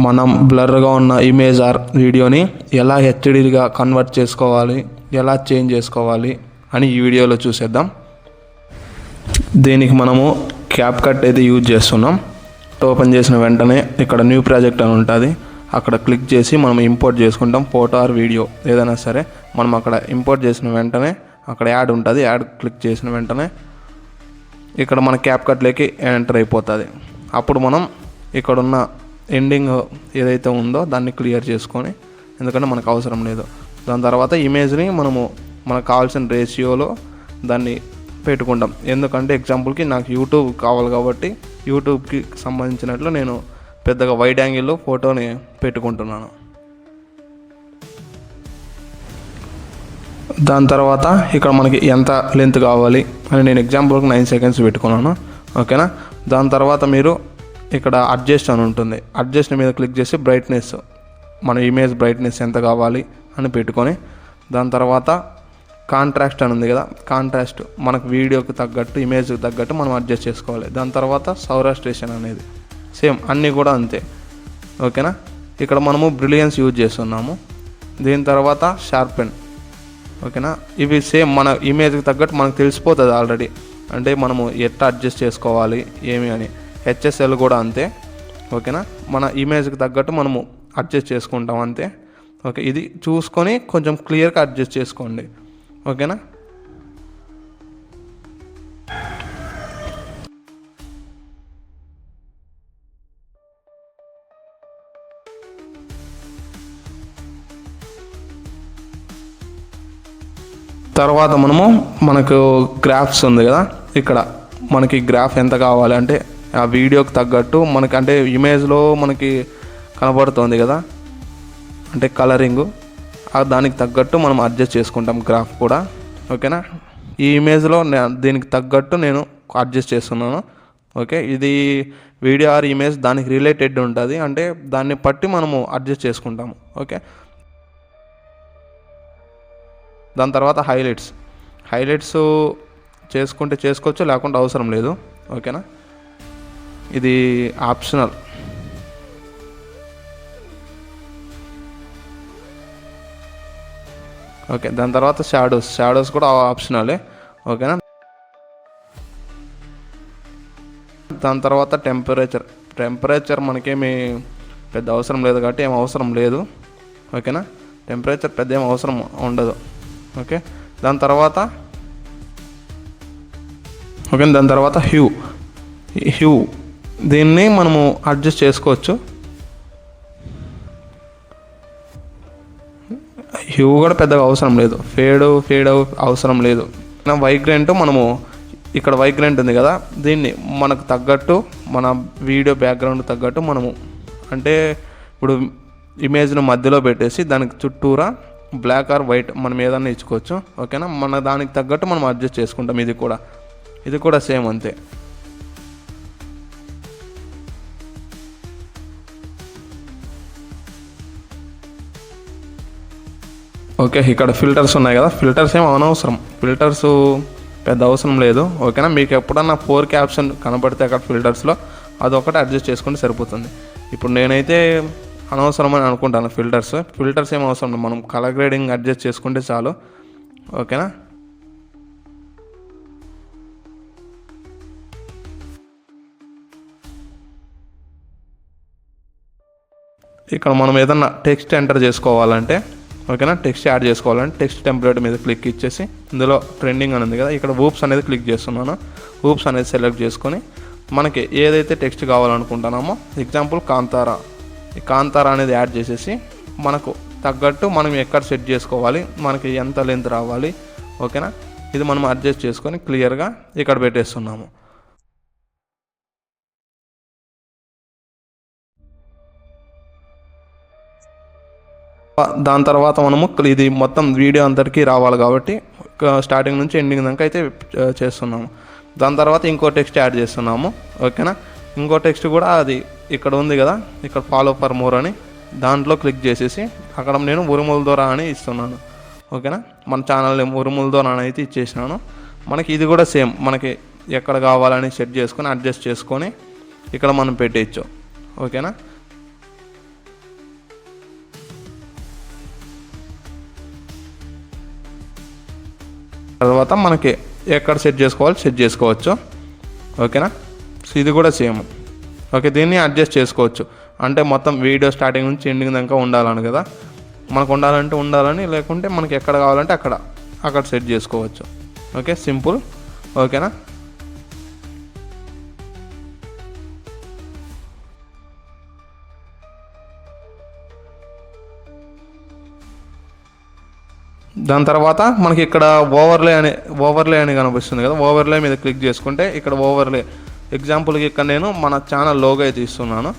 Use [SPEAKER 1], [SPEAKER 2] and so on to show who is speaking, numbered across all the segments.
[SPEAKER 1] మనం బ్లర్గా ఉన్న image are వీడియోని ఎలా హెచ్డీగా కన్వర్ట్ చేసుకోవాలి, ఎలా చేంజ్ చేసుకోవాలి అని ఈ వీడియోలో చూసేద్దాం. దీనికి మనము క్యాప్కట్ అయితే యూజ్ చేస్తున్నాం. ఓపెన్ చేసిన వెంటనే ఇక్కడ న్యూ ప్రాజెక్ట్ అని ఉంటుంది, అక్కడ క్లిక్ చేసి మనం ఇంపోర్ట్ చేసుకుంటాం. ఫోటో ఆర్ వీడియో ఏదైనా సరే మనం అక్కడ ఇంపోర్ట్ చేసిన వెంటనే అక్కడ యాడ్ ఉంటుంది. యాడ్ క్లిక్ చేసిన వెంటనే ఇక్కడ మన క్యాప్కట్లోకి ఎంటర్ అయిపోతుంది. అప్పుడు మనం ఇక్కడున్న ఎండింగ్ ఏదైతే ఉందో దాన్ని క్లియర్ చేసుకొని, ఎందుకంటే మనకు అవసరం లేదు. దాని తర్వాత ఇమేజ్ని మనకు కావాల్సిన రేషియోలో దాన్ని పెట్టుకుంటాం. ఎందుకంటే ఎగ్జాంపుల్కి నాకు యూట్యూబ్ కావాలి కాబట్టి యూట్యూబ్కి సంబంధించినట్లు నేను పెద్దగా వైడ్ యాంగిల్లో ఫోటోని పెట్టుకుంటున్నాను. దాని తర్వాత ఇక్కడ మనకి ఎంత లెంత్ కావాలి అని నేను ఎగ్జాంపుల్కి 9 seconds పెట్టుకున్నాను. ఓకేనా. దాని తర్వాత మీరు ఇక్కడ అడ్జస్ట్ అని ఉంటుంది, అడ్జస్ట్ మీద క్లిక్ చేసి బ్రైట్నెస్, మన ఇమేజ్ బ్రైట్నెస్ ఎంత కావాలి అని పెట్టుకొని, దాని తర్వాత కాంట్రాస్ట్ అని ఉంది కదా, కాంట్రాస్ట్ మనకు వీడియోకి తగ్గట్టు ఇమేజ్కి తగ్గట్టు మనం అడ్జస్ట్ చేసుకోవాలి. దాని తర్వాత సౌరాస్ట్రేషన్ అనేది సేమ్ అన్నీ కూడా అంతే. ఓకేనా. ఇక్కడ మనము బ్రిలియన్స్ యూజ్ చేస్తున్నాము. దీని తర్వాత షార్పెన్. ఓకేనా. ఇవి సేమ్ మన ఇమేజ్కి తగ్గట్టు మనకు తెలిసిపోతుంది ఆల్రెడీ, అంటే మనము ఎట్లా అడ్జస్ట్ చేసుకోవాలి ఏమి అని. హెచ్ఎస్ఎల్ కూడా అంతే. ఓకేనా. మన ఇమేజ్కి తగ్గట్టు మనము అడ్జస్ట్ చేసుకుంటాం అంతే. ఓకే. ఇది చూసుకొని కొంచెం క్లియర్గా అడ్జస్ట్ చేసుకోండి. ఓకేనా. తర్వాత మనకు గ్రాఫ్స్ ఉంది కదా, ఇక్కడ మనకి గ్రాఫ్ ఎంత కావాలి అంటే ఆ వీడియోకి తగ్గట్టు మనకి, అంటే ఇమేజ్లో మనకి కనబడుతుంది కదా, అంటే కలరింగు, దానికి తగ్గట్టు మనం అడ్జస్ట్ చేసుకుంటాం గ్రాఫ్ కూడా. ఓకేనా. ఈ ఇమేజ్లో దీనికి తగ్గట్టు నేను అడ్జస్ట్ చేస్తున్నాను. ఓకే. ఇది వీడియో ఆర్ ఇమేజ్ దానికి రిలేటెడ్ ఉంటుంది, అంటే దాన్ని బట్టి మనము అడ్జస్ట్ చేసుకుంటాము. ఓకే. దాని తర్వాత హైలైట్స్ చేసుకుంటే చేసుకోవచ్చు, లేకుంటే అవసరం లేదు. ఓకేనా. ఇది ఆప్షనల్. ఓకే. దాని తర్వాత షాడోస్ కూడా ఆప్షనలే. ఓకేనా. దాని తర్వాత టెంపరేచర్ మనకేమి పెద్ద అవసరం లేదు కాబట్టి ఏం అవసరం లేదు. ఓకేనా. టెంపరేచర్ పెద్ద ఏం అవసరం ఉండదు. ఓకే. దాని తర్వాత హ్యూ దీన్ని మనము అడ్జస్ట్ చేసుకోవచ్చు. హ్యూ కూడా పెద్దగా అవసరం లేదు, ఫేడ్ అవసరం లేదు. వైగ్రెంట్ మనము ఇక్కడ వైగ్రెంట్ ఉంది కదా, దీన్ని మనకు తగ్గట్టు మన వీడియో బ్యాక్గ్రౌండ్ తగ్గట్టు మనము, అంటే ఇప్పుడు ఇమేజ్ను మధ్యలో పెట్టేసి దానికి చుట్టూరా బ్లాక్ ఆర్ వైట్ మనం ఏదన్నా ఇచ్చుకోవచ్చు. ఓకేనా. మన దానికి తగ్గట్టు మనం అడ్జస్ట్ చేసుకుంటాం. ఇది కూడా సేమ్ అంతే. ఓకే. ఇక్కడ ఫిల్టర్స్ ఉన్నాయి కదా, ఫిల్టర్స్ ఏం అనవసరం, ఫిల్టర్స్ పెద్ద అవసరం లేదు. ఓకేనా. మీకు ఎప్పుడన్నా 4K ఆప్షన్ కనబడితే అక్కడ ఫిల్టర్స్లో అదొకటి అడ్జస్ట్ చేసుకుంటే సరిపోతుంది. ఇప్పుడు నేనైతే అనవసరం అని అనుకుంటాను ఫిల్టర్స్ ఏం అవసరం లేదు, మనం కలర్ గ్రేడింగ్ అడ్జస్ట్ చేసుకుంటే చాలు. ఓకేనా. ఇక్కడ మనం ఏదన్నా టెక్స్ట్ ఎంటర్ చేసుకోవాలంటే, ఓకేనా, టెక్స్ట్ యాడ్ చేసుకోవాలంటే టెక్స్ట్ టెంప్లెట్ మీద క్లిక్ ఇచ్చేసి ఇందులో ట్రెండింగ్ అని ఉంది కదా, ఇక్కడ ఊప్స్ అనేది క్లిక్ చేస్తున్నాను. ఊప్స్ అనేది సెలెక్ట్ చేసుకొని మనకి ఏదైతే టెక్స్ట్ కావాలనుకుంటున్నామో, ఎగ్జాంపుల్ కాంతారా అనేది యాడ్ చేసేసి మనకు తగ్గట్టు మనం ఎక్కడ సెట్ చేసుకోవాలి, మనకి ఎంత లెంత్ రావాలి. ఓకేనా. ఇది మనం అడ్జస్ట్ చేసుకొని క్లియర్గా ఇక్కడ పెట్టేస్తున్నాము. దాని తర్వాత మనము ఇది మొత్తం వీడియో అంతటికీ రావాలి కాబట్టి స్టార్టింగ్ నుంచి ఎండింగ్ దాకా అయితే చేస్తున్నాము. దాని తర్వాత ఇంకో టెక్స్ట్ యాడ్ చేస్తున్నాము. ఓకేనా. ఇంకో టెక్స్ట్ కూడా అది ఇక్కడ ఉంది కదా, ఇక్కడ ఫాలో ఫర్ మోర్ అని దాంట్లో క్లిక్ చేసేసి అక్కడ నేను ఉరుముల ద్వారా అని ఇస్తున్నాను. ఓకేనా. మన ఛానల్ ఉరుముల ద్వారా అయితే ఇచ్చేసినాను. మనకి ఇది కూడా సేమ్, మనకి ఎక్కడ కావాలని సెట్ చేసుకొని అడ్జస్ట్ చేసుకొని ఇక్కడ మనం పెట్టేయచ్చు. ఓకేనా. తర్వాత మనకి ఎక్కడ సెట్ చేసుకోవాలి సెట్ చేసుకోవచ్చు. ఓకేనా, సో ఇది కూడా సేమ్. ఓకే, దీన్ని అడ్జస్ట్ చేసుకోవచ్చు. అంటే మొత్తం వీడియో స్టార్టింగ్ నుంచి ఎండింగ్ దాకా ఉండాలని కదా, మనకు ఉండాలంటే ఉండాలని, లేకుంటే మనకి ఎక్కడ కావాలంటే అక్కడ సెట్ చేసుకోవచ్చు. Okay, simple. ఓకేనా, దాని తర్వాత మనకి ఇక్కడ ఓవర్లే అని కనిపిస్తుంది కదా, ఓవర్లే మీద క్లిక్ చేసుకుంటే ఇక్కడ ఓవర్లే, ఎగ్జాంపుల్కి ఇక్కడ నేను మన ఛానల్ లోగో అయితే ఇస్తున్నాను.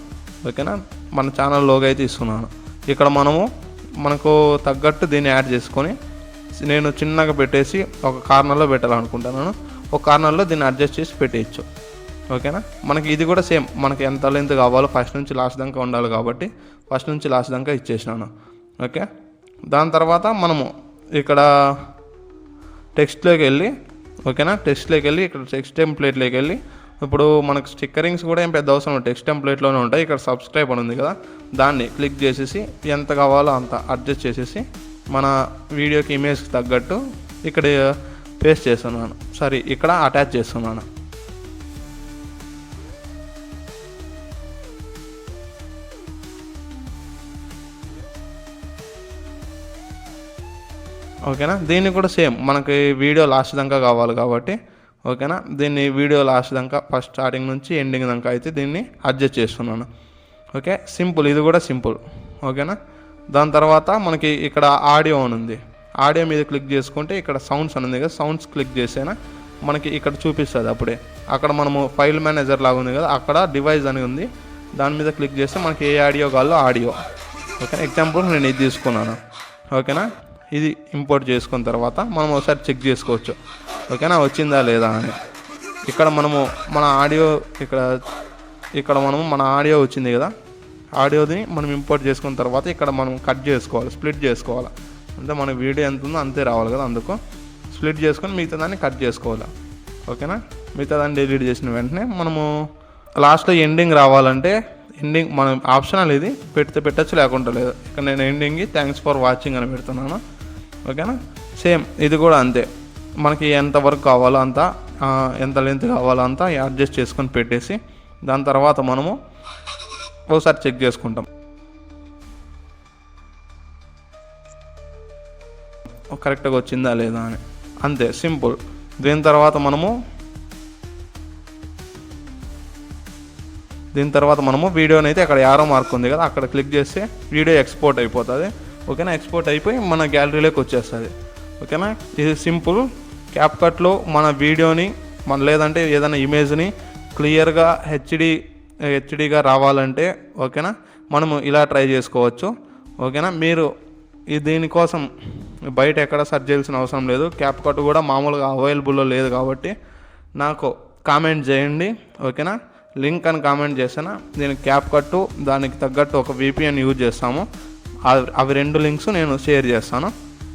[SPEAKER 1] ఓకేనా, మన ఛానల్ లోగో అయితే ఇస్తున్నాను. ఇక్కడ మనకు తగ్గట్టు దీన్ని యాడ్ చేసుకొని నేను చిన్నగా పెట్టేసి ఒక కార్నర్లో పెట్టాలనుకుంటున్నాను. ఒక కార్నర్లో దీన్ని అడ్జస్ట్ చేసి పెట్టేయచ్చు. ఓకేనా, మనకి ఇది కూడా సేమ్, మనకి ఎంత లెంత్ కావాలో ఫస్ట్ నుంచి లాస్ట్ దాకా ఉండాలి కాబట్టి ఫస్ట్ నుంచి లాస్ట్ దాకా ఇచ్చేసినాను. ఓకే, దాని తర్వాత మనము ఇక్కడ టెక్స్ట్లోకి వెళ్ళి, ఓకేనా, టెక్స్ట్లోకి వెళ్ళి ఇక్కడ టెక్స్ట్ టెంప్లేట్లోకి వెళ్ళి, ఇప్పుడు మనకు స్టిక్కరింగ్స్ కూడా ఏం పెద్ద అవసరం లేదు, టెక్స్ట్ టెంప్లేట్లోనే ఉంటాయి. ఇక్కడ సబ్స్క్రైబ్ అని ఉంది కదా, దాన్ని క్లిక్ చేసేసి ఎంత కావాలో అంత అడ్జస్ట్ చేసేసి మన వీడియోకి ఇమేజ్కి తగ్గట్టు ఇక్కడ పేస్ట్ చేస్తున్నాను. సారీ, ఇక్కడ అటాచ్ చేస్తున్నాను. ఓకేనా, దీన్ని కూడా సేమ్ మనకి వీడియో లాస్ట్ దాకా కావాలి కాబట్టి, ఓకేనా, దీన్ని వీడియో లాస్ట్ దాకా ఫస్ట్ స్టార్టింగ్ నుంచి ఎండింగ్ దాకా అయితే దీన్ని అడ్జస్ట్ చేస్తున్నాను. ఓకే, సింపుల్, ఇది కూడా సింపుల్. ఓకేనా, దాని తర్వాత మనకి ఇక్కడ ఆడియో అని ఉంది, ఆడియో మీద క్లిక్ చేసుకుంటే ఇక్కడ సౌండ్స్ అని ఉంది కదా, సౌండ్స్ క్లిక్ చేసేనా మనకి ఇక్కడ చూపిస్తుంది. అప్పుడే అక్కడ మనము ఫైల్ మేనేజర్ లాగా ఉంది కదా, అక్కడ డివైస్ అని ఉంది, దాని మీద క్లిక్ చేస్తే మనకి ఏ ఆడియో కావాలో ఆడియో. ఓకే, ఎగ్జాంపుల్ నేను ఇది తీసుకున్నాను. ఓకేనా, ఇది ఇంపోర్ట్ చేసుకున్న తర్వాత మనం ఒకసారి చెక్ చేసుకోవచ్చు. ఓకేనా, వచ్చిందా లేదా అని. ఇక్కడ మనము మన ఆడియో ఇక్కడ మనము మన ఆడియో వచ్చింది కదా, ఆడియోని మనం ఇంపోర్ట్ చేసుకున్న తర్వాత ఇక్కడ మనం కట్ చేసుకోవాలి, స్ప్లిట్ చేసుకోవాలి. అంటే మన వీడియో ఎంత ఉందో అంతే రావాలి కదా, అందుకు స్ప్లిట్ చేసుకొని మిగతా దాన్ని కట్ చేసుకోవాలి. ఓకేనా, మిగతా దాన్ని డిలీట్ చేసిన వెంటనే మనము లాస్ట్లో ఎండింగ్ రావాలంటే ఎండింగ్ మనం ఆప్షనల్, ఇది పెట్టచ్చు లేకుండా లేదు. ఇక్కడ నేను ఎండింగ్కి థ్యాంక్స్ ఫర్ వాచింగ్ అని పెడుతున్నాను. ఓకేనా, సేమ్ ఇది కూడా అంతే, మనకి ఎంత వరకు కావాలో అంత, ఎంత లెంత్ కావాలో అంత అడ్జస్ట్ చేసుకొని పెట్టేసి దాని తర్వాత మనము ఒకసారి చెక్ చేసుకుంటాం కరెక్ట్గా వచ్చిందా లేదా అని. అంతే, సింపుల్. దీని తర్వాత మనము వీడియోని అయితే అక్కడ యారో మార్క్ ఉంది కదా, అక్కడ క్లిక్ చేస్తే వీడియో ఎక్స్పోర్ట్ అయిపోతుంది. ఓకేనా, ఎక్స్పోర్ట్ అయిపోయి మన గ్యాలరీలోకి వచ్చేస్తుంది. ఓకేనా, ఇది సింపుల్. క్యాప్కట్లో మన వీడియోని లేదంటే ఏదైనా ఇమేజ్ని క్లియర్గా హెచ్డీగా రావాలంటే, ఓకేనా, మనము ఇలా ట్రై చేసుకోవచ్చు. ఓకేనా, మీరు దీనికోసం బయట ఎక్కడ సెర్చ్ చేయాల్సిన అవసరం లేదు. క్యాప్కట్ కూడా మామూలుగా అవైలబుల్లో లేదు కాబట్టి నాకు కామెంట్ చేయండి. ఓకేనా, లింక్ అని కామెంట్ చేసాను. నేను క్యాప్కట్ దానికి తగ్గట్టు ఒక VPN యూజ్ చేస్తాము. అవి 2 లింక్స్ నేను షేర్ చేస్తాను.